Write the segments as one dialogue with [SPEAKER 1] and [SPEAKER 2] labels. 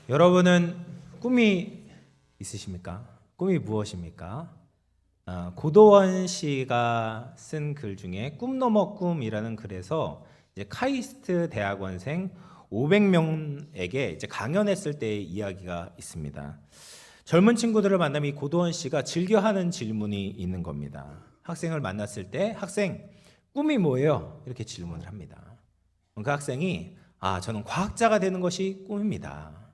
[SPEAKER 1] 여러분은 꿈이 있으십니까? 꿈이 무엇입니까? 고도원 씨가 쓴 글 중에 꿈 넘어 꿈이라는 글에서 이제 카이스트 대학원생 500명에게 이제 강연했을 때의 이야기가 있습니다. 젊은 친구들을 만나면 이 고도원 씨가 즐겨하는 질문이 있는 겁니다. 학생을 만났을 때 학생 꿈이 뭐예요? 이렇게 질문을 합니다. 그 학생이 저는 과학자가 되는 것이 꿈입니다.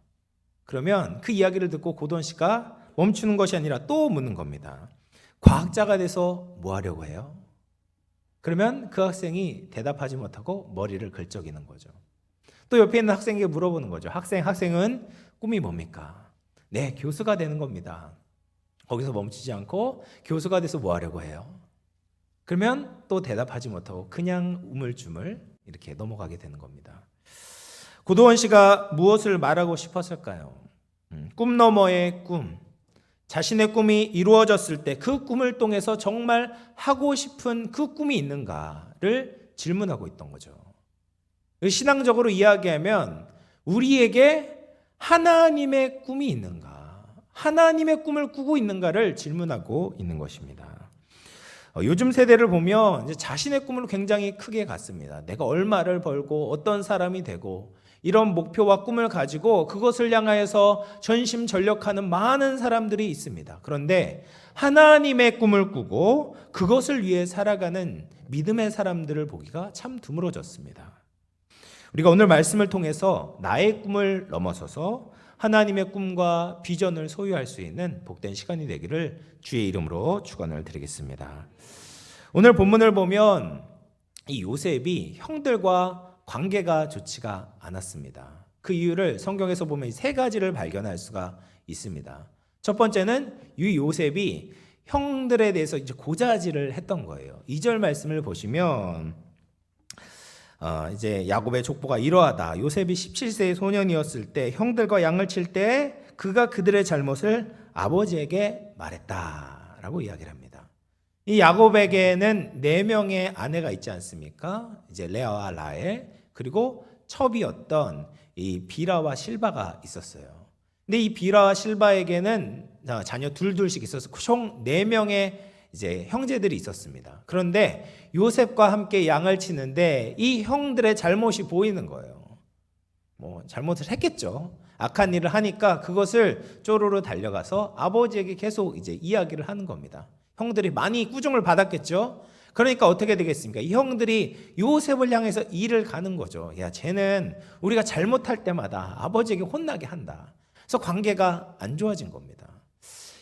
[SPEAKER 1] 그러면 그 이야기를 듣고 고도원 씨가 멈추는 것이 아니라 또 묻는 겁니다. 과학자가 돼서 뭐 하려고 해요? 그러면 그 학생이 대답하지 못하고 머리를 긁적이는 거죠. 또 옆에 있는 학생에게 물어보는 거죠. 학생은 꿈이 뭡니까? 네, 교수가 되는 겁니다. 거기서 멈추지 않고 교수가 돼서 뭐 하려고 해요? 그러면 또 대답하지 못하고 그냥 우물쭈물 이렇게 넘어가게 되는 겁니다. 고도원 씨가 무엇을 말하고 싶었을까요? 꿈 너머의 꿈, 자신의 꿈이 이루어졌을 때 그 꿈을 통해서 정말 하고 싶은 그 꿈이 있는가를 질문하고 있던 거죠. 신앙적으로 이야기하면 우리에게 하나님의 꿈이 있는가, 하나님의 꿈을 꾸고 있는가를 질문하고 있는 것입니다. 요즘 세대를 보면 이제 자신의 꿈을 굉장히 크게 갖습니다. 내가 얼마를 벌고 어떤 사람이 되고 이런 목표와 꿈을 가지고 그것을 향하여서 전심전력하는 많은 사람들이 있습니다. 그런데 하나님의 꿈을 꾸고 그것을 위해 살아가는 믿음의 사람들을 보기가 참 드물어졌습니다. 우리가 오늘 말씀을 통해서 나의 꿈을 넘어서서 하나님의 꿈과 비전을 소유할 수 있는 복된 시간이 되기를 주의 이름으로 축원을 드리겠습니다. 오늘 본문을 보면 이 요셉이 형들과 관계가 좋지가 않았습니다. 그 이유를 성경에서 보면 세 가지를 발견할 수가 있습니다. 첫 번째는 이 요셉이 형들에 대해서 이제 고자질을 했던 거예요. 2절 말씀을 보시면 이제 야곱의 족보가 이러하다. 요셉이 17세의 소년이었을 때 형들과 양을 칠 때 그가 그들의 잘못을 아버지에게 말했다라고 이야기를 합니다. 이 야곱에게는 4명의 아내가 있지 않습니까? 이제 레아와 라헬, 그리고 첩이었던 이 비라와 실바가 있었어요. 근데 이 비라와 실바에게는 자녀 둘씩 있어서 총 4명의 이제 형제들이 있었습니다. 그런데 요셉과 함께 양을 치는데 이 형들의 잘못이 보이는 거예요. 뭐 잘못을 했겠죠. 악한 일을 하니까 그것을 쪼르르 달려가서 아버지에게 계속 이제 이야기를 하는 겁니다. 형들이 많이 꾸중을 받았겠죠. 그러니까 어떻게 되겠습니까? 이 형들이 요셉을 향해서 일을 가는 거죠. 야, 쟤는 우리가 잘못할 때마다 아버지에게 혼나게 한다. 그래서 관계가 안 좋아진 겁니다.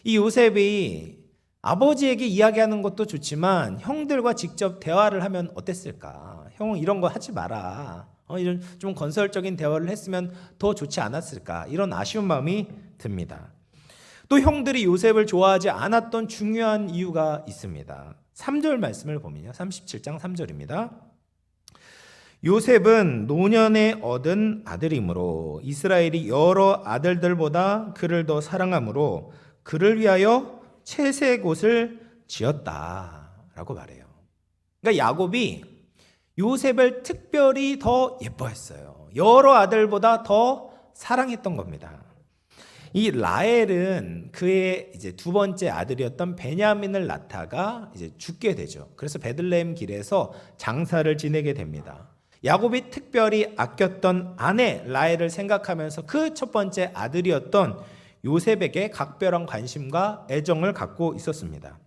[SPEAKER 1] 이 요셉이 아버지에게 이야기하는 것도 좋지만 형들과 직접 대화를 하면 어땠을까? 형 이런 거 하지 마라. 이런 좀 건설적인 대화를 했으면 더 좋지 않았을까? 이런 아쉬운 마음이 듭니다. 또 형들이 요셉을 좋아하지 않았던 중요한 이유가 있습니다. 3절 말씀을 보면요. 37장 3절입니다. 요셉은 노년에 얻은 아들이므로 이스라엘이 여러 아들들보다 그를 더 사랑하므로 그를 위하여 채색 옷을 지었다라고 말해요. 그러니까 야곱이 요셉을 특별히 더 예뻐했어요. 여러 아들보다 더 사랑했던 겁니다. 이 라헬은 그의 이제 두 번째 아들이었던 베냐민을 낳다가 이제 죽게 되죠. 그래서 베들레헴 길에서 장사를 지내게 됩니다. 야곱이 특별히 아꼈던 아내 라헬을 생각하면서 그 첫 번째 아들이었던 요셉에게 각별한 관심과 애정을 갖고 있었습니다.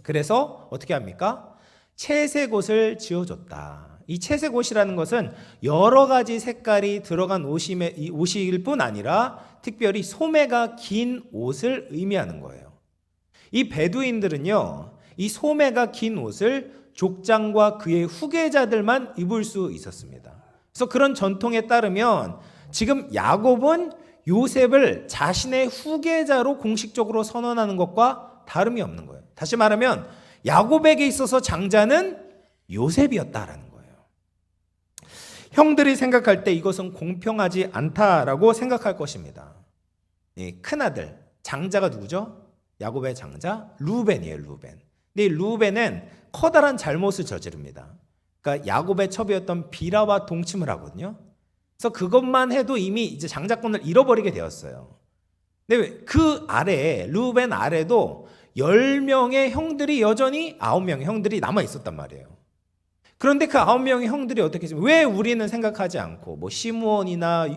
[SPEAKER 1] 그래서 어떻게 합니까? 채색 옷을 지어줬다. 이 채색 옷이라는 것은 여러 가지 색깔이 들어간 옷일 뿐 아니라 특별히 소매가 긴 옷을 의미하는 거예요. 이 베두인들은요, 이 소매가 긴 옷을 족장과 그의 후계자들만 입을 수 있었습니다. 그래서 그런 전통에 따르면 지금 야곱은 요셉을 자신의 후계자로 공식적으로 선언하는 것과 다름이 없는 거예요. 다시 말하면 야곱에게 있어서 장자는 요셉이었다라는 거예요. 형들이 생각할 때 이것은 공평하지 않다라고 생각할 것입니다. 큰아들, 장자가 누구죠? 야곱의 장자 루벤이에요. 루벤. 근데 이 루벤은 커다란 잘못을 저지릅니다. 그러니까 야곱의 첩이었던 비라와 동침을 하거든요. 그래서 그것만 해도 이미 이제 장자권을 잃어버리게 되었어요. 근데 그 아래에, 르우벤 아래도 10명의 형들이 여전히 9명의 형들이 남아 있었단 말이에요. 그런데 그 9명의 형들이 어떻게 했습니까? 왜 우리는 생각하지 않고 뭐 시므온이나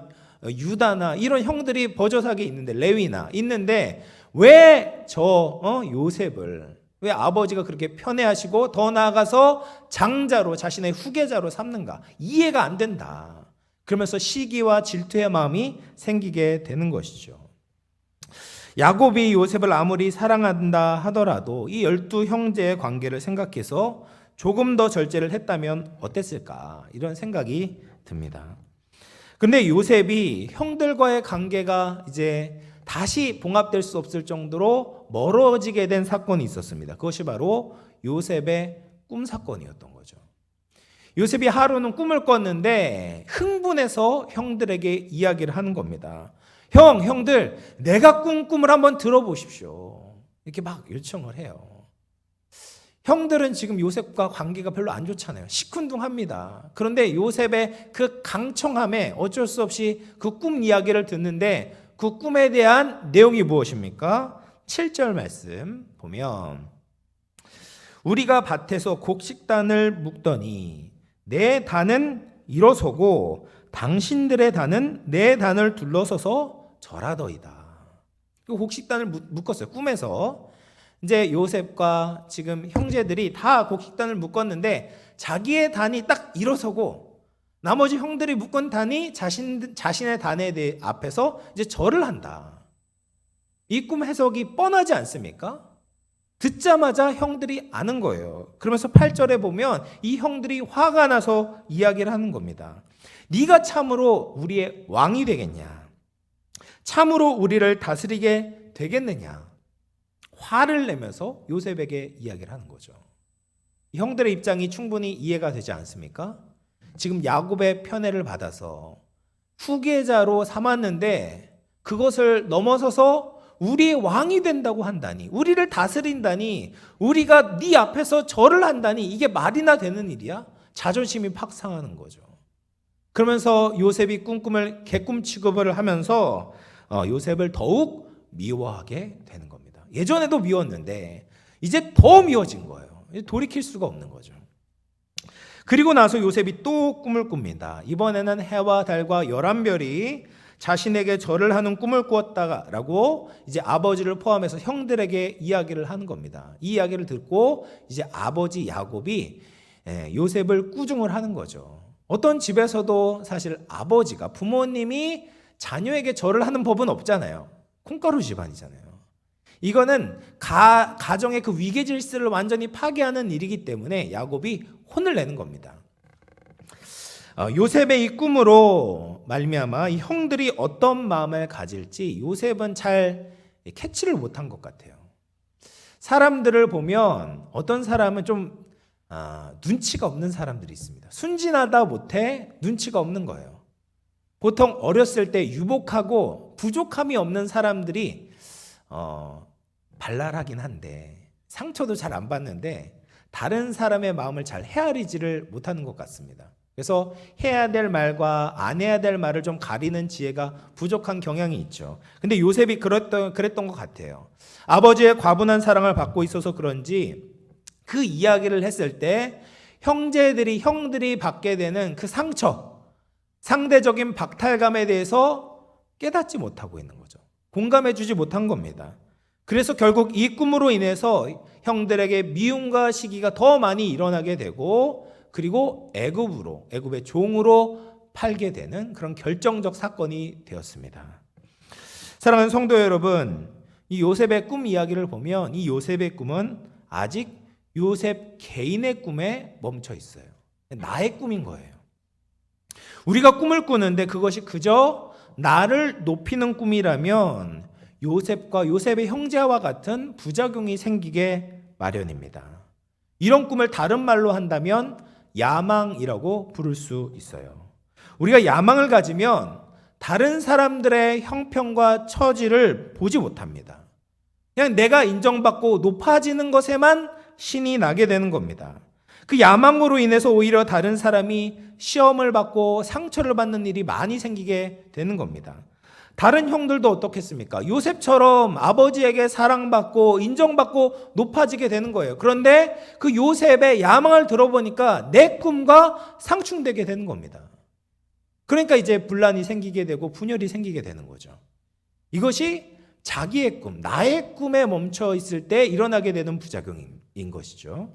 [SPEAKER 1] 유다나 이런 형들이 버젓하게 있는데, 레위나 있는데 왜 요셉을, 왜 아버지가 그렇게 편애하시고 더 나아가서 장자로, 자신의 후계자로 삼는가? 이해가 안 된다. 그러면서 시기와 질투의 마음이 생기게 되는 것이죠. 야곱이 요셉을 아무리 사랑한다 하더라도 이 12형제의 관계를 생각해서 조금 더 절제를 했다면 어땠을까? 이런 생각이 듭니다. 근데 요셉이 형들과의 관계가 이제 다시 봉합될 수 없을 정도로 멀어지게 된 사건이 있었습니다. 그것이 바로 요셉의 꿈 사건이었던 거죠. 요셉이 하루는 꿈을 꿨는데 흥분해서 형들에게 이야기를 하는 겁니다. 형들, 내가 꾼 꿈을 한번 들어보십시오. 이렇게 막 요청을 해요. 형들은 지금 요셉과 관계가 별로 안 좋잖아요. 시큰둥합니다. 그런데 요셉의 그 강청함에 어쩔 수 없이 그 꿈 이야기를 듣는데 그 꿈에 대한 내용이 무엇입니까? 7절 말씀 보면, 우리가 밭에서 곡식단을 묶더니 내 단은 일어서고 당신들의 단은 내 단을 둘러서서 절하더이다. 그 곡식단을 묶었어요. 꿈에서. 이제 요셉과 지금 형제들이 다 곡식단을 묶었는데 자기의 단이 딱 일어서고 나머지 형들이 묶은 단이 자신의 단에 앞에서 이제 절을 한다. 이 꿈 해석이 뻔하지 않습니까? 듣자마자 형들이 아는 거예요. 그러면서 8절에 보면 이 형들이 화가 나서 이야기를 하는 겁니다. 네가 참으로 우리의 왕이 되겠냐? 참으로 우리를 다스리게 되겠느냐? 화를 내면서 요셉에게 이야기를 하는 거죠. 형들의 입장이 충분히 이해가 되지 않습니까? 지금 야곱의 편애를 받아서 후계자로 삼았는데 그것을 넘어서서 우리의 왕이 된다고 한다니, 우리를 다스린다니, 우리가 네 앞에서 절을 한다니, 이게 말이나 되는 일이야? 자존심이 팍 상하는 거죠. 그러면서 요셉이 꿈을 개꿈 취급을 하면서 요셉을 더욱 미워하게 되는 겁니다. 예전에도 미웠는데 이제 더 미워진 거예요. 돌이킬 수가 없는 거죠. 그리고 나서 요셉이 또 꿈을 꿉니다. 이번에는 해와 달과 11별이 자신에게 절을 하는 꿈을 꾸었다라고 이제 아버지를 포함해서 형들에게 이야기를 하는 겁니다. 이 이야기를 듣고 이제 아버지 야곱이 요셉을 꾸중을 하는 거죠. 어떤 집에서도 사실 아버지가, 부모님이 자녀에게 절을 하는 법은 없잖아요. 콩가루 집안이잖아요. 이거는 가정의 그 위계 질서를 완전히 파괴하는 일이기 때문에 야곱이 혼을 내는 겁니다. 요셉의 이 꿈으로 말미암아 이 형들이 어떤 마음을 가질지 요셉은 잘 캐치를 못한 것 같아요. 사람들을 보면 어떤 사람은 좀 눈치가 없는 사람들이 있습니다. 순진하다 못해 눈치가 없는 거예요. 보통 어렸을 때 유복하고 부족함이 없는 사람들이 발랄하긴 한데 상처도 잘 안 받는데 다른 사람의 마음을 잘 헤아리지를 못하는 것 같습니다. 그래서 해야 될 말과 안 해야 될 말을 좀 가리는 지혜가 부족한 경향이 있죠. 근데 요셉이 그랬던 것 같아요. 아버지의 과분한 사랑을 받고 있어서 그런지 그 이야기를 했을 때 형들이 받게 되는 그 상처, 상대적인 박탈감에 대해서 깨닫지 못하고 있는 거죠. 공감해 주지 못한 겁니다. 그래서 결국 이 꿈으로 인해서 형들에게 미움과 시기가 더 많이 일어나게 되고, 그리고 애굽의 종으로 팔게 되는 그런 결정적 사건이 되었습니다. 사랑하는 성도 여러분, 이 요셉의 꿈 이야기를 보면 이 요셉의 꿈은 아직 요셉 개인의 꿈에 멈춰 있어요. 나의 꿈인 거예요. 우리가 꿈을 꾸는데 그것이 그저 나를 높이는 꿈이라면 요셉과 요셉의 형제와 같은 부작용이 생기게 마련입니다. 이런 꿈을 다른 말로 한다면 야망이라고 부를 수 있어요. 우리가 야망을 가지면 다른 사람들의 형편과 처지를 보지 못합니다. 그냥 내가 인정받고 높아지는 것에만 신이 나게 되는 겁니다. 그 야망으로 인해서 오히려 다른 사람이 시험을 받고 상처를 받는 일이 많이 생기게 되는 겁니다. 다른 형들도 어떻겠습니까? 요셉처럼 아버지에게 사랑받고 인정받고 높아지게 되는 거예요. 그런데 그 요셉의 야망을 들어보니까 내 꿈과 상충되게 되는 겁니다. 그러니까 이제 분란이 생기게 되고 분열이 생기게 되는 거죠. 이것이 자기의 꿈, 나의 꿈에 멈춰 있을 때 일어나게 되는 부작용인 것이죠.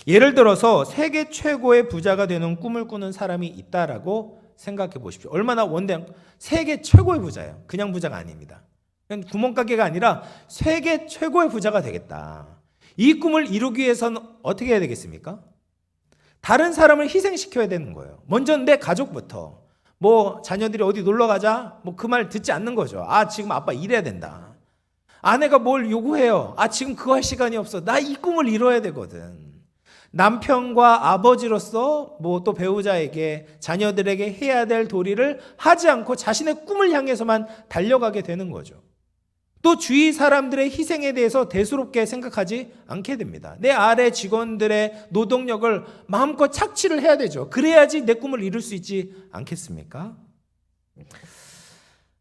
[SPEAKER 1] 예를 들어서 세계 최고의 부자가 되는 꿈을 꾸는 사람이 있다라고 생각해 보십시오. 얼마나 원대한, 세계 최고의 부자예요. 그냥 부자가 아닙니다. 그냥 구멍가게가 아니라 세계 최고의 부자가 되겠다. 이 꿈을 이루기 위해서는 어떻게 해야 되겠습니까? 다른 사람을 희생시켜야 되는 거예요. 먼저 내 가족부터. 뭐 자녀들이 어디 놀러 가자, 뭐 그 말 듣지 않는 거죠. 아, 지금 아빠 일해야 된다. 아내가 뭘 요구해요. 아, 지금 그거 할 시간이 없어. 나 이 꿈을 이뤄야 되거든. 남편과 아버지로서 뭐 또 배우자에게 자녀들에게 해야 될 도리를 하지 않고 자신의 꿈을 향해서만 달려가게 되는 거죠. 또 주위 사람들의 희생에 대해서 대수롭게 생각하지 않게 됩니다. 내 아래 직원들의 노동력을 마음껏 착취를 해야 되죠. 그래야지 내 꿈을 이룰 수 있지 않겠습니까?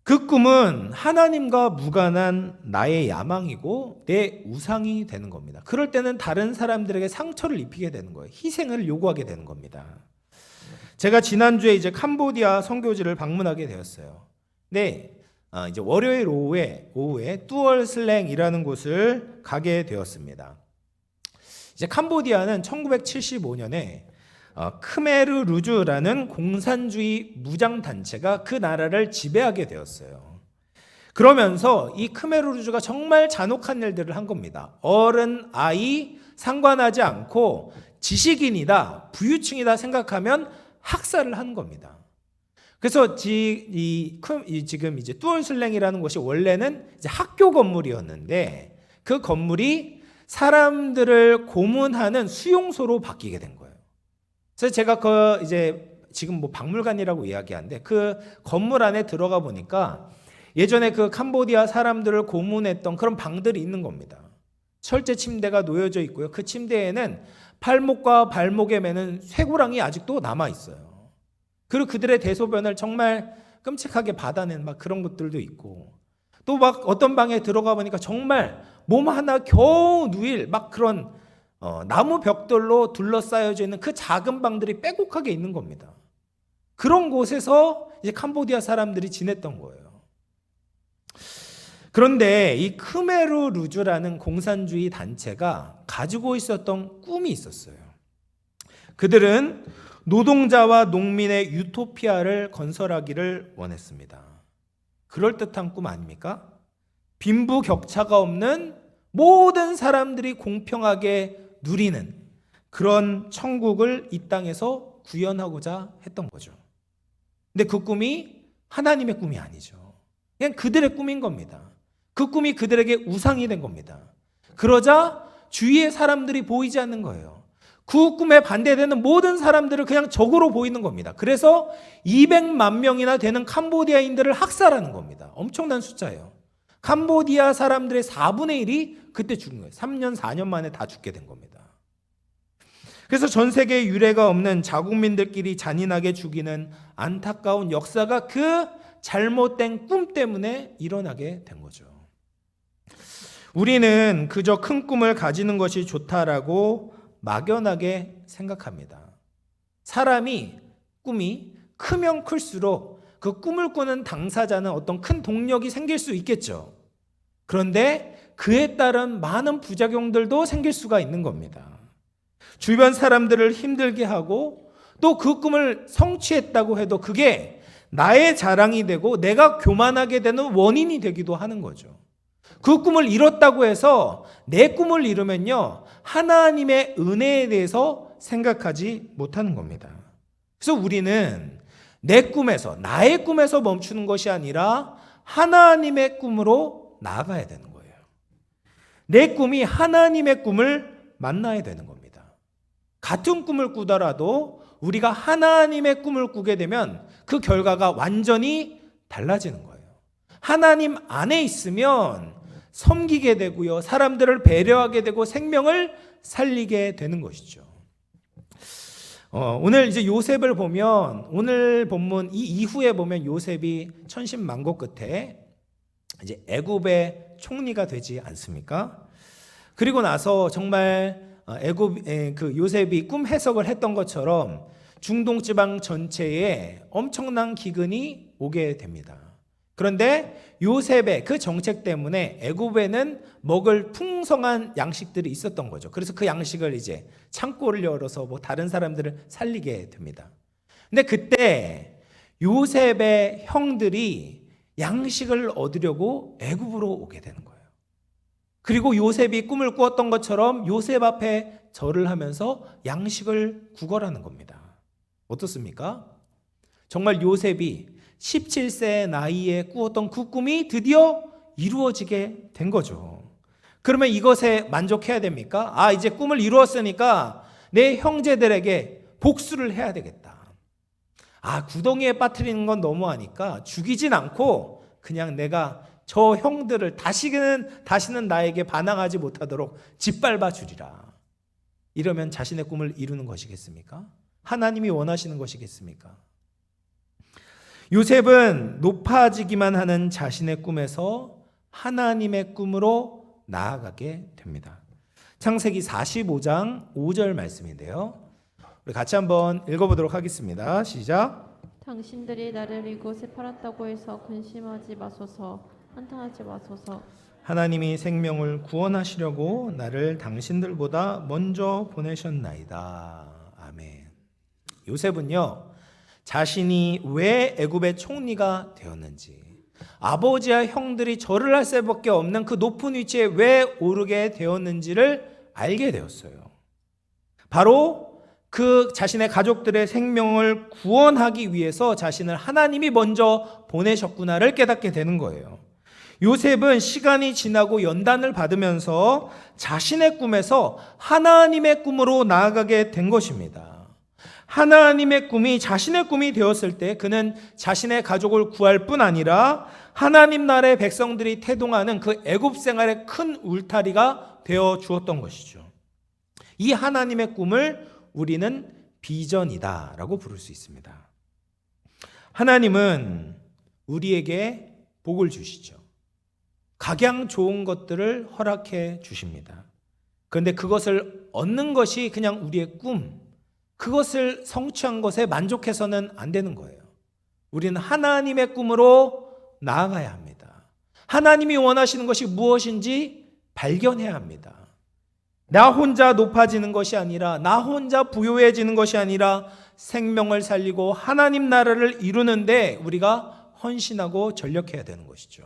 [SPEAKER 1] 그 꿈은 하나님과 무관한 나의 야망이고 내 우상이 되는 겁니다. 그럴 때는 다른 사람들에게 상처를 입히게 되는 거예요. 희생을 요구하게 되는 겁니다. 제가 지난주에 이제 캄보디아 선교지를 방문하게 되었어요. 네, 이제 월요일 오후에 뚜얼슬랭이라는 곳을 가게 되었습니다. 이제 캄보디아는 1975년에 크메르 루즈라는 공산주의 무장단체가 그 나라를 지배하게 되었어요. 그러면서 이 크메르 루즈가 정말 잔혹한 일들을 한 겁니다. 어른, 아이 상관하지 않고 지식인이다, 부유층이다 생각하면 학살을 한 겁니다. 그래서 지금 이제 뚜얼슬랭이라는 곳이 원래는 이제 학교 건물이었는데 그 건물이 사람들을 고문하는 수용소로 바뀌게 된 거예요. 그래서 제가 이제 지금 뭐 박물관이라고 이야기하는데 그 건물 안에 들어가 보니까 예전에 그 캄보디아 사람들을 고문했던 그런 방들이 있는 겁니다. 철제 침대가 놓여져 있고요. 그 침대에는 팔목과 발목에 매는 쇠고랑이 아직도 남아 있어요. 그리고 그들의 대소변을 정말 끔찍하게 받아낸 막 그런 것들도 있고, 또 막 어떤 방에 들어가 보니까 정말 몸 하나 겨우 누일 막 그런 나무 벽돌로 둘러싸여져 있는 그 작은 방들이 빼곡하게 있는 겁니다. 그런 곳에서 이제 캄보디아 사람들이 지냈던 거예요. 그런데 이 크메르 루즈라는 공산주의 단체가 가지고 있었던 꿈이 있었어요. 그들은 노동자와 농민의 유토피아를 건설하기를 원했습니다. 그럴듯한 꿈 아닙니까? 빈부격차가 없는 모든 사람들이 공평하게 누리는 그런 천국을 이 땅에서 구현하고자 했던 거죠. 근데 그 꿈이 하나님의 꿈이 아니죠. 그냥 그들의 꿈인 겁니다. 그 꿈이 그들에게 우상이 된 겁니다. 그러자 주위의 사람들이 보이지 않는 거예요. 그 꿈에 반대되는 모든 사람들을 그냥 적으로 보이는 겁니다. 그래서 200만 명이나 되는 캄보디아인들을 학살하는 겁니다. 엄청난 숫자예요. 캄보디아 사람들의 4분의 1이 그때 죽은 거예요. 3년, 4년 만에 다 죽게 된 겁니다. 그래서 전 세계에 유례가 없는 자국민들끼리 잔인하게 죽이는 안타까운 역사가 그 잘못된 꿈 때문에 일어나게 된 거죠. 우리는 그저 큰 꿈을 가지는 것이 좋다라고 막연하게 생각합니다. 사람이 꿈이 크면 클수록 그 꿈을 꾸는 당사자는 어떤 큰 동력이 생길 수 있겠죠. 그런데 그에 따른 많은 부작용들도 생길 수가 있는 겁니다. 주변 사람들을 힘들게 하고 또 그 꿈을 성취했다고 해도 그게 나의 자랑이 되고 내가 교만하게 되는 원인이 되기도 하는 거죠. 그 꿈을 이뤘다고 해서 내 꿈을 이루면요, 하나님의 은혜에 대해서 생각하지 못하는 겁니다. 그래서 우리는 내 꿈에서, 나의 꿈에서 멈추는 것이 아니라 하나님의 꿈으로 나아가야 되는 거예요. 내 꿈이 하나님의 꿈을 만나야 되는 겁니다. 같은 꿈을 꾸더라도 우리가 하나님의 꿈을 꾸게 되면 그 결과가 완전히 달라지는 거예요. 하나님 안에 있으면 섬기게 되고요, 사람들을 배려하게 되고 생명을 살리게 되는 것이죠. 오늘 이제 요셉을 보면 오늘 본문 이 이후에 보면 요셉이 천신만고 끝에 이제 애굽의 총리가 되지 않습니까? 그리고 나서 정말 애굽 그 요셉이 꿈 해석을 했던 것처럼 중동 지방 전체에 엄청난 기근이 오게 됩니다. 그런데 요셉의 그 정책 때문에 애굽에는 먹을 풍성한 양식들이 있었던 거죠. 그래서 그 양식을 이제 창고를 열어서 뭐 다른 사람들을 살리게 됩니다. 근데 그때 요셉의 형들이 양식을 얻으려고 애굽으로 오게 되는 거예요. 그리고 요셉이 꿈을 꾸었던 것처럼 요셉 앞에 절을 하면서 양식을 구걸하는 겁니다. 어떻습니까? 정말 요셉이 17세 나이에 꾸었던 그 꿈이 드디어 이루어지게 된 거죠. 그러면 이것에 만족해야 됩니까? 이제 꿈을 이루었으니까 내 형제들에게 복수를 해야 되겠다. 구덩이에 빠뜨리는 건 너무하니까 죽이진 않고 그냥 내가 저 형들을 다시는 나에게 반항하지 못하도록 짓밟아 주리라. 이러면 자신의 꿈을 이루는 것이겠습니까? 하나님이 원하시는 것이겠습니까? 요셉은 높아지기만 하는 자신의 꿈에서 하나님의 꿈으로 나아가게 됩니다. 창세기 45장 5절 말씀인데요. 우리 같이 한번 읽어보도록 하겠습니다. 시작.
[SPEAKER 2] 당신들이 나를 이곳에 팔았다고 해서 근심하지 마소서, 한탄하지 마소서.
[SPEAKER 1] 하나님이 생명을 구원하시려고 나를 당신들보다 먼저 보내셨나이다. 아멘. 요셉은요, 자신이 왜 애굽의 총리가 되었는지, 아버지와 형들이 절을 할 수밖에 없는 그 높은 위치에 왜 오르게 되었는지를 알게 되었어요. 바로 그 자신의 가족들의 생명을 구원하기 위해서 자신을 하나님이 먼저 보내셨구나를 깨닫게 되는 거예요. 요셉은 시간이 지나고 연단을 받으면서 자신의 꿈에서 하나님의 꿈으로 나아가게 된 것입니다. 하나님의 꿈이 자신의 꿈이 되었을 때 그는 자신의 가족을 구할 뿐 아니라 하나님 나라의 백성들이 태동하는 그 애굽 생활의 큰 울타리가 되어 주었던 것이죠. 이 하나님의 꿈을 우리는 비전이다라고 부를 수 있습니다. 하나님은 우리에게 복을 주시죠. 각양 좋은 것들을 허락해 주십니다. 그런데 그것을 얻는 것이 그냥 우리의 꿈, 그것을 성취한 것에 만족해서는 안 되는 거예요. 우리는 하나님의 꿈으로 나아가야 합니다. 하나님이 원하시는 것이 무엇인지 발견해야 합니다. 나 혼자 높아지는 것이 아니라, 나 혼자 부유해지는 것이 아니라 생명을 살리고 하나님 나라를 이루는데 우리가 헌신하고 전력해야 되는 것이죠.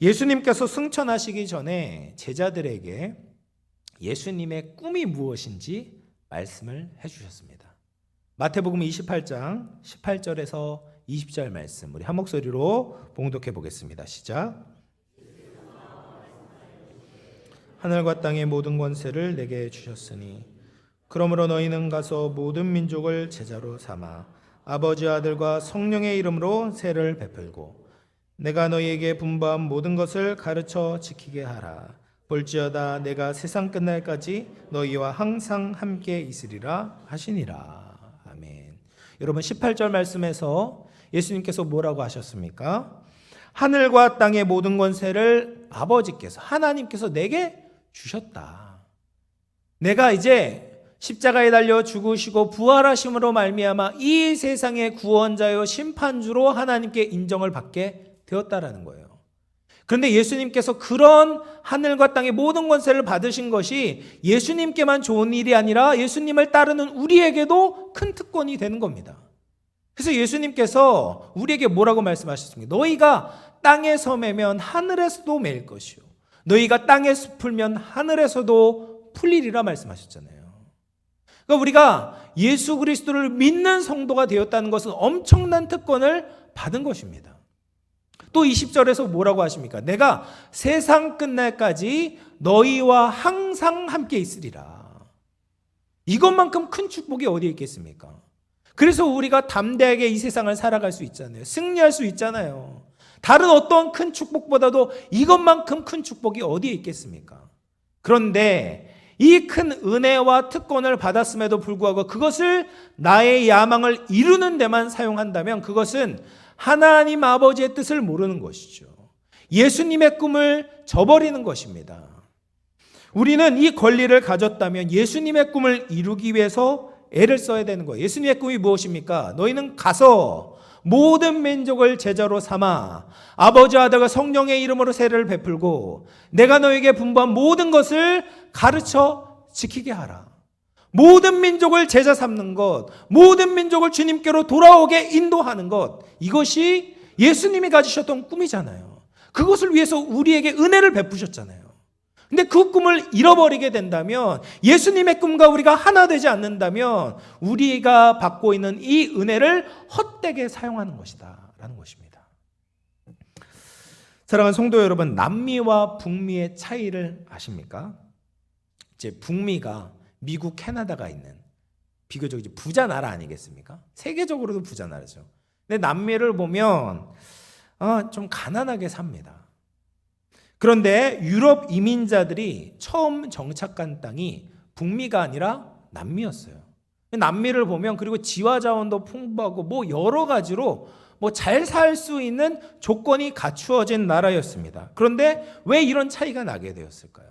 [SPEAKER 1] 예수님께서 승천하시기 전에 제자들에게 예수님의 꿈이 무엇인지 말씀을 해주셨습니다. 마태복음 28장 18절에서 20절 말씀 우리 한 목소리로 봉독해 보겠습니다. 시작. 하늘과 땅의 모든 권세를 내게 주셨으니 그러므로 너희는 가서 모든 민족을 제자로 삼아 아버지 아들과 성령의 이름으로 세를 베풀고 내가 너희에게 분부한 모든 것을 가르쳐 지키게 하라. 볼지어다 내가 세상 끝날까지 너희와 항상 함께 있으리라 하시니라. 아멘. 여러분 18절 말씀에서 예수님께서 뭐라고 하셨습니까? 하늘과 땅의 모든 권세를 아버지께서 하나님께서 내게 주셨다. 내가 이제 십자가에 달려 죽으시고 부활하심으로 말미암아 이 세상의 구원자요 심판주로 하나님께 인정을 받게 되었다라는 거예요. 그런데 예수님께서 그런 하늘과 땅의 모든 권세를 받으신 것이 예수님께만 좋은 일이 아니라 예수님을 따르는 우리에게도 큰 특권이 되는 겁니다. 그래서 예수님께서 우리에게 뭐라고 말씀하셨습니까? 너희가 땅에서 매면 하늘에서도 매일 것이요 너희가 땅에서 풀면 하늘에서도 풀리리라 말씀하셨잖아요. 그러니까 우리가 예수 그리스도를 믿는 성도가 되었다는 것은 엄청난 특권을 받은 것입니다. 또 20절에서 뭐라고 하십니까? 내가 세상 끝날까지 너희와 항상 함께 있으리라. 이것만큼 큰 축복이 어디에 있겠습니까? 그래서 우리가 담대하게 이 세상을 살아갈 수 있잖아요. 승리할 수 있잖아요. 다른 어떤 큰 축복보다도 이것만큼 큰 축복이 어디에 있겠습니까? 그런데 이 큰 은혜와 특권을 받았음에도 불구하고 그것을 나의 야망을 이루는 데만 사용한다면 그것은 하나님 아버지의 뜻을 모르는 것이죠. 예수님의 꿈을 저버리는 것입니다. 우리는 이 권리를 가졌다면 예수님의 꿈을 이루기 위해서 애를 써야 되는 거예요. 예수님의 꿈이 무엇입니까? 너희는 가서 모든 민족을 제자로 삼아 아버지와 아들과 성령의 이름으로 세례를 베풀고 내가 너에게 분부한 모든 것을 가르쳐 지키게 하라. 모든 민족을 제자 삼는 것, 모든 민족을 주님께로 돌아오게 인도하는 것, 이것이 예수님이 가지셨던 꿈이잖아요. 그것을 위해서 우리에게 은혜를 베푸셨잖아요. 근데 그 꿈을 잃어버리게 된다면, 예수님의 꿈과 우리가 하나 되지 않는다면 우리가 받고 있는 이 은혜를 헛되게 사용하는 것이다 라는 것입니다. 사랑하는 성도 여러분, 남미와 북미의 차이를 아십니까? 이제 북미가 미국, 캐나다가 있는 비교적 이제 부자 나라 아니겠습니까? 세계적으로도 부자 나라죠. 근데 남미를 보면 좀 가난하게 삽니다. 그런데 유럽 이민자들이 처음 정착한 땅이 북미가 아니라 남미였어요. 남미를 보면 그리고 지화 자원도 풍부하고 뭐 여러 가지로 뭐 잘 살 수 있는 조건이 갖추어진 나라였습니다. 그런데 왜 이런 차이가 나게 되었을까요?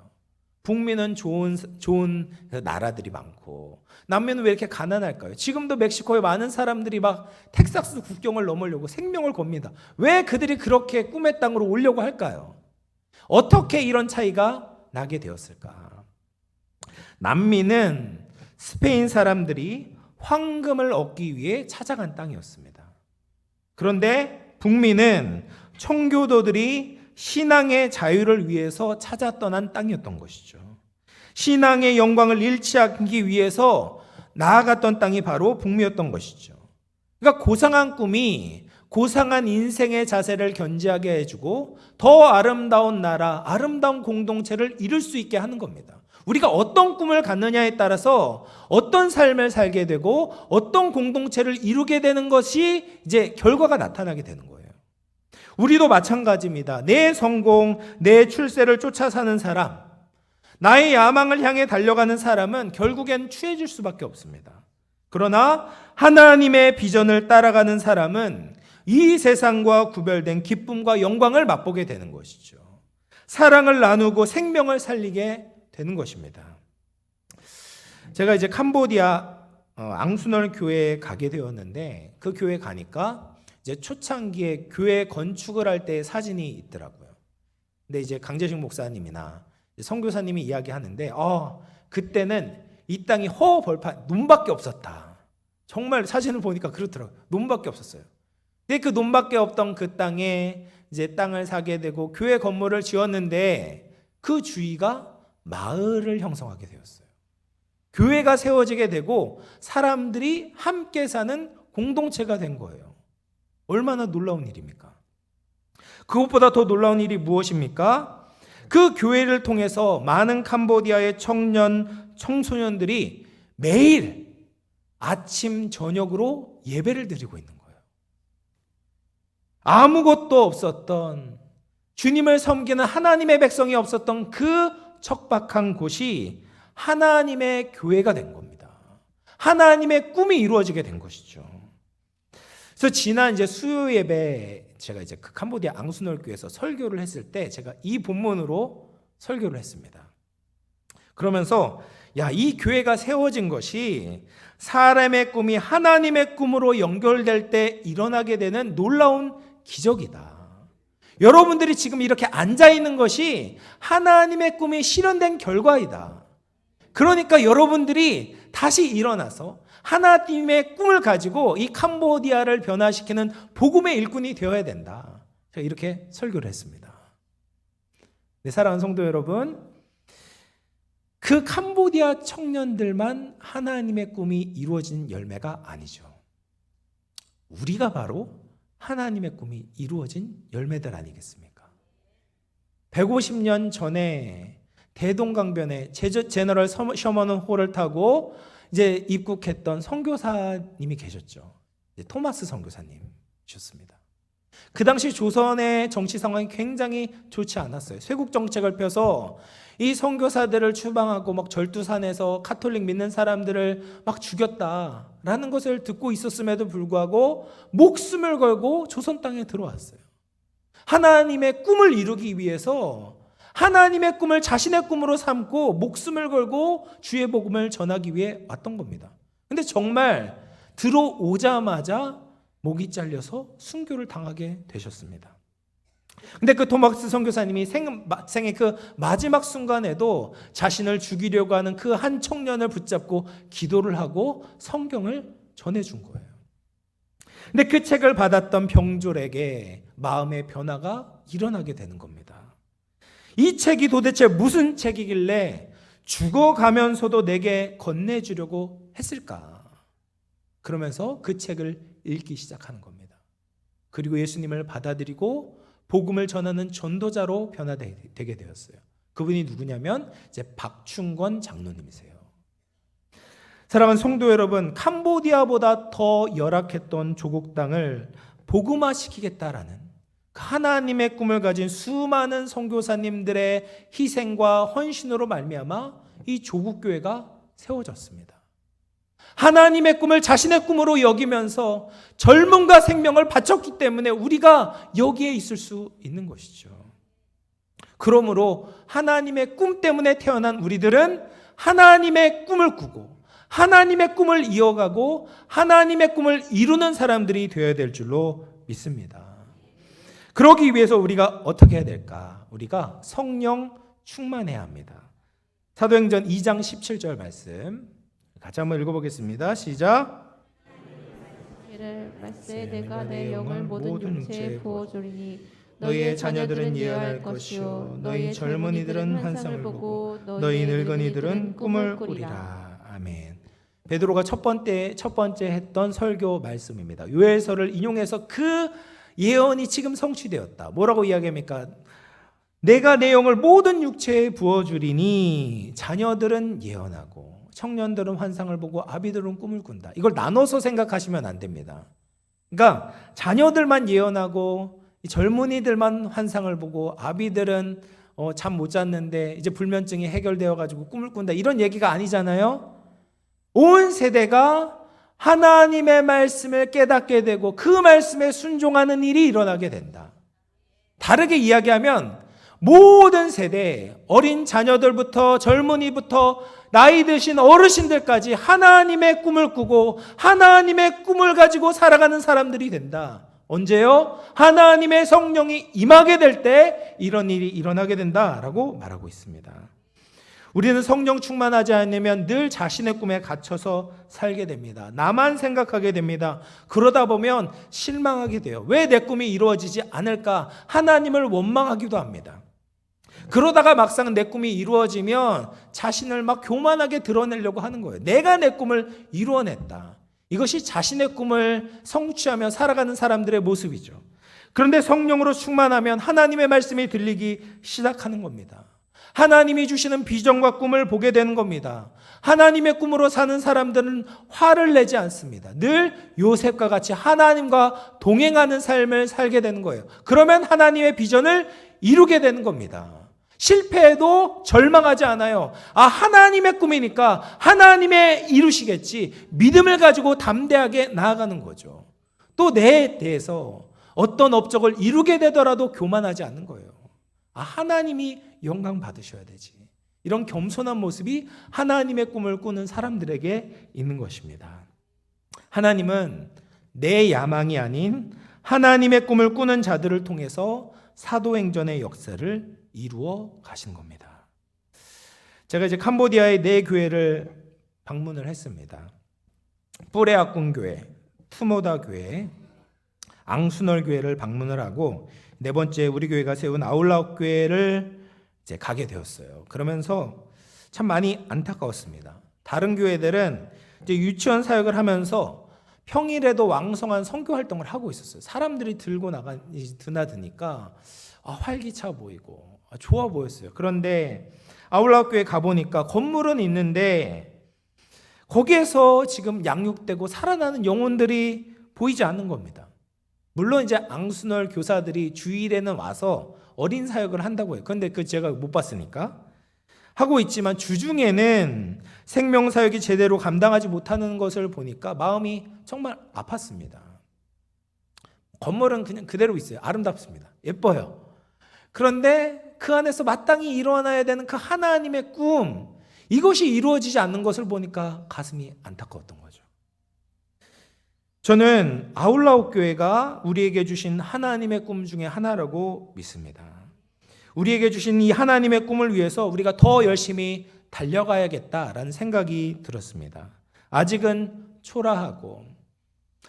[SPEAKER 1] 북미는 좋은 나라들이 많고 남미는 왜 이렇게 가난할까요? 지금도 멕시코에 많은 사람들이 막 텍사스 국경을 넘으려고 생명을 겁니다. 왜 그들이 그렇게 꿈의 땅으로 오려고 할까요? 어떻게 이런 차이가 나게 되었을까? 남미는 스페인 사람들이 황금을 얻기 위해 찾아간 땅이었습니다. 그런데 북미는 청교도들이 신앙의 자유를 위해서 찾아 떠난 땅이었던 것이죠. 신앙의 영광을 잃지 않기 위해서 나아갔던 땅이 바로 북미였던 것이죠. 그러니까 고상한 꿈이 고상한 인생의 자세를 견지하게 해주고 더 아름다운 나라, 아름다운 공동체를 이룰 수 있게 하는 겁니다. 우리가 어떤 꿈을 갖느냐에 따라서 어떤 삶을 살게 되고 어떤 공동체를 이루게 되는 것이 이제 결과가 나타나게 되는 거예요. 우리도 마찬가지입니다. 내 성공, 내 출세를 쫓아 사는 사람, 나의 야망을 향해 달려가는 사람은 결국엔 취해질 수밖에 없습니다. 그러나 하나님의 비전을 따라가는 사람은 이 세상과 구별된 기쁨과 영광을 맛보게 되는 것이죠. 사랑을 나누고 생명을 살리게 되는 것입니다. 제가 이제 캄보디아 앙수널 교회에 가게 되었는데 그 교회 가니까 이제 초창기에 교회 건축을 할 때 사진이 있더라고요. 근데 이제 강재식 목사님이나 선교사님이 이야기하는데 그때는 이 땅이 허벌판 논밖에 없었다. 정말 사진을 보니까 그렇더라고요. 논밖에 없었어요. 근데 그 논밖에 없던 그 땅에 이제 땅을 사게 되고 교회 건물을 지었는데 그 주위가 마을을 형성하게 되었어요. 교회가 세워지게 되고 사람들이 함께 사는 공동체가 된 거예요. 얼마나 놀라운 일입니까? 그것보다 더 놀라운 일이 무엇입니까? 그 교회를 통해서 많은 캄보디아의 청소년들이 매일 아침 저녁으로 예배를 드리고 있는 거예요. 아무것도 없었던, 주님을 섬기는 하나님의 백성이 없었던 그 척박한 곳이 하나님의 교회가 된 겁니다. 하나님의 꿈이 이루어지게 된 것이죠. 그래서 지난 이제 수요 예배 제가 이제 그 캄보디아 앙수널 교회에서 설교를 했을 때 제가 이 본문으로 설교를 했습니다. 그러면서 이 교회가 세워진 것이 사람의 꿈이 하나님의 꿈으로 연결될 때 일어나게 되는 놀라운 기적이다. 여러분들이 지금 이렇게 앉아 있는 것이 하나님의 꿈이 실현된 결과이다. 그러니까 여러분들이 다시 일어나서 하나님의 꿈을 가지고 이 캄보디아를 변화시키는 복음의 일꾼이 되어야 된다. 제가 이렇게 설교를 했습니다. 네, 사랑하는 성도 여러분, 그 캄보디아 청년들만 하나님의 꿈이 이루어진 열매가 아니죠. 우리가 바로 하나님의 꿈이 이루어진 열매들 아니겠습니까? 150년 전에 대동강변에 제너럴 셔먼 홀을 타고 이제 입국했던 선교사님이 계셨죠. 토마스 선교사님이셨습니다. 그 당시 조선의 정치 상황이 굉장히 좋지 않았어요. 쇄국 정책을 펴서 이 선교사들을 추방하고 막 절두산에서 카톨릭 믿는 사람들을 막 죽였다라는 것을 듣고 있었음에도 불구하고 목숨을 걸고 조선 땅에 들어왔어요. 하나님의 꿈을 이루기 위해서 하나님의 꿈을 자신의 꿈으로 삼고 목숨을 걸고 주의 복음을 전하기 위해 왔던 겁니다. 근데 정말 들어오자마자 목이 잘려서 순교를 당하게 되셨습니다. 근데 그 토마스 선교사님이 생의 그 마지막 순간에도 자신을 죽이려고 하는 그 한 청년을 붙잡고 기도를 하고 성경을 전해준 거예요. 근데 그 책을 받았던 병졸에게 마음의 변화가 일어나게 되는 겁니다. 이 책이 도대체 무슨 책이길래 죽어가면서도 내게 건네주려고 했을까? 그러면서 그 책을 읽기 시작하는 겁니다. 그리고 예수님을 받아들이고 복음을 전하는 전도자로 변화되게 되었어요. 그분이 누구냐면 이제 박충권 장로님이세요. 사랑하는 성도 여러분, 캄보디아보다 더 열악했던 조국 땅을 복음화시키겠다라는 하나님의 꿈을 가진 수많은 선교사님들의 희생과 헌신으로 말미암아 이 조국 교회가 세워졌습니다. 하나님의 꿈을 자신의 꿈으로 여기면서 젊음과 생명을 바쳤기 때문에 우리가 여기에 있을 수 있는 것이죠. 그러므로 하나님의 꿈 때문에 태어난 우리들은 하나님의 꿈을 꾸고 하나님의 꿈을 이어가고 하나님의 꿈을 이루는 사람들이 되어야 될 줄로 믿습니다. 그러기 위해서 우리가 어떻게 해야 될까? 우리가 성령 충만해야 합니다. 사도행전 2장 17절 말씀 같이 한번 읽어보겠습니다. 시작.
[SPEAKER 2] 이를 말세 내가 내 영을 모든 육체에 부어주리니
[SPEAKER 1] 너희의 자녀들은 예언할 것이요 너희 젊은이들은 환상을 보고 너희 늙은이들은 꿈을 꾸리라. 아멘. 베드로가 첫 번째 했던 설교 말씀입니다. 요엘서를 인용해서 그 예언이 지금 성취되었다. 뭐라고 이야기합니까? 내가 내 영을 모든 육체에 부어주리니 자녀들은 예언하고 청년들은 환상을 보고 아비들은 꿈을 꾼다. 이걸 나눠서 생각하시면 안 됩니다. 그러니까 자녀들만 예언하고 젊은이들만 환상을 보고 아비들은 잠 못 잤는데 이제 불면증이 해결되어 가지고 꿈을 꾼다. 이런 얘기가 아니잖아요. 온 세대가 하나님의 말씀을 깨닫게 되고 그 말씀에 순종하는 일이 일어나게 된다. 다르게 이야기하면 모든 세대, 어린 자녀들부터 젊은이부터 나이 드신 어르신들까지 하나님의 꿈을 꾸고 하나님의 꿈을 가지고 살아가는 사람들이 된다. 언제요? 하나님의 성령이 임하게 될 때 이런 일이 일어나게 된다라고 말하고 있습니다. 우리는 성령 충만하지 않으면 늘 자신의 꿈에 갇혀서 살게 됩니다. 나만 생각하게 됩니다. 그러다 보면 실망하게 돼요. 왜 내 꿈이 이루어지지 않을까? 하나님을 원망하기도 합니다. 그러다가 막상 내 꿈이 이루어지면 자신을 막 교만하게 드러내려고 하는 거예요. 내가 내 꿈을 이루어냈다. 이것이 자신의 꿈을 성취하며 살아가는 사람들의 모습이죠. 그런데 성령으로 충만하면 하나님의 말씀이 들리기 시작하는 겁니다. 하나님이 주시는 비전과 꿈을 보게 되는 겁니다. 하나님의 꿈으로 사는 사람들은 화를 내지 않습니다. 늘 요셉과 같이 하나님과 동행하는 삶을 살게 되는 거예요. 그러면 하나님의 비전을 이루게 되는 겁니다. 실패해도 절망하지 않아요. 하나님의 꿈이니까 하나님의 이루시겠지. 믿음을 가지고 담대하게 나아가는 거죠. 또 내 대해서 어떤 업적을 이루게 되더라도 교만하지 않는 거예요. 하나님이 영광 받으셔야 되지. 이런 겸손한 모습이 하나님의 꿈을 꾸는 사람들에게 있는 것입니다. 하나님은 내 야망이 아닌 하나님의 꿈을 꾸는 자들을 통해서 사도행전의 역사를 이루어 가신 겁니다. 제가 이제 캄보디아의 네 교회를 방문을 했습니다. 뿌레아꿍 교회, 투모다 교회, 앙수널 교회를 방문을 하고 네 번째 우리 교회가 세운 아울라옥 교회를 이제 가게 되었어요. 그러면서 참 많이 안타까웠습니다. 다른 교회들은 이제 유치원 사역을 하면서 평일에도 왕성한 선교 활동을 하고 있었어요. 사람들이 드나드니까 활기차 보이고 좋아 보였어요. 그런데 아울라옥 교회 가보니까 건물은 있는데 거기에서 지금 양육되고 살아나는 영혼들이 보이지 않는 겁니다. 물론 이제 앙순월 교사들이 주일에는 와서 어린 사역을 한다고 해요. 그런데 그 제가 못 봤으니까 하고 있지만 주중에는 생명 사역이 제대로 감당하지 못하는 것을 보니까 마음이 정말 아팠습니다. 건물은 그냥 그대로 있어요. 아름답습니다. 예뻐요. 그런데 그 안에서 마땅히 일어나야 되는 그 하나님의 꿈, 이것이 이루어지지 않는 것을 보니까 가슴이 안타까웠던 거죠. 저는 아울라웃 교회가 우리에게 주신 하나님의 꿈 중에 하나라고 믿습니다. 우리에게 주신 이 하나님의 꿈을 위해서 우리가 더 열심히 달려가야겠다라는 생각이 들었습니다. 아직은 초라하고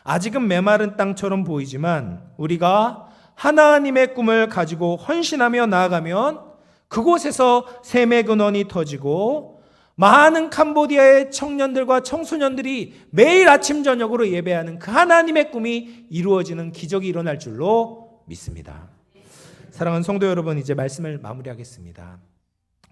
[SPEAKER 1] 아직은 메마른 땅처럼 보이지만 우리가 하나님의 꿈을 가지고 헌신하며 나아가면 그곳에서 샘의 근원이 터지고 많은 캄보디아의 청년들과 청소년들이 매일 아침 저녁으로 예배하는 그 하나님의 꿈이 이루어지는 기적이 일어날 줄로 믿습니다. 사랑하는 성도 여러분, 이제 말씀을 마무리하겠습니다.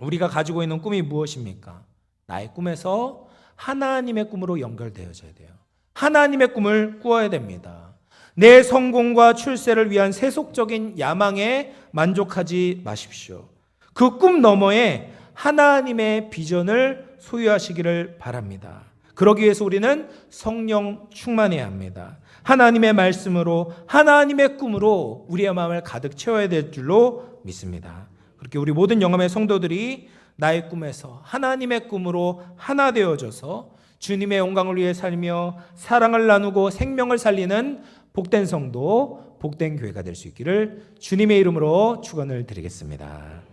[SPEAKER 1] 우리가 가지고 있는 꿈이 무엇입니까? 나의 꿈에서 하나님의 꿈으로 연결되어져야 돼요. 하나님의 꿈을 꾸어야 됩니다. 내 성공과 출세를 위한 세속적인 야망에 만족하지 마십시오. 그 꿈 너머에 하나님의 비전을 소유하시기를 바랍니다. 그러기 위해서 우리는 성령 충만해야 합니다. 하나님의 말씀으로 하나님의 꿈으로 우리의 마음을 가득 채워야 될 줄로 믿습니다. 그렇게 우리 모든 영암의 성도들이 나의 꿈에서 하나님의 꿈으로 하나 되어져서 주님의 영광을 위해 살며 사랑을 나누고 생명을 살리는 복된 성도, 복된 교회가 될 수 있기를 주님의 이름으로 축원을 드리겠습니다.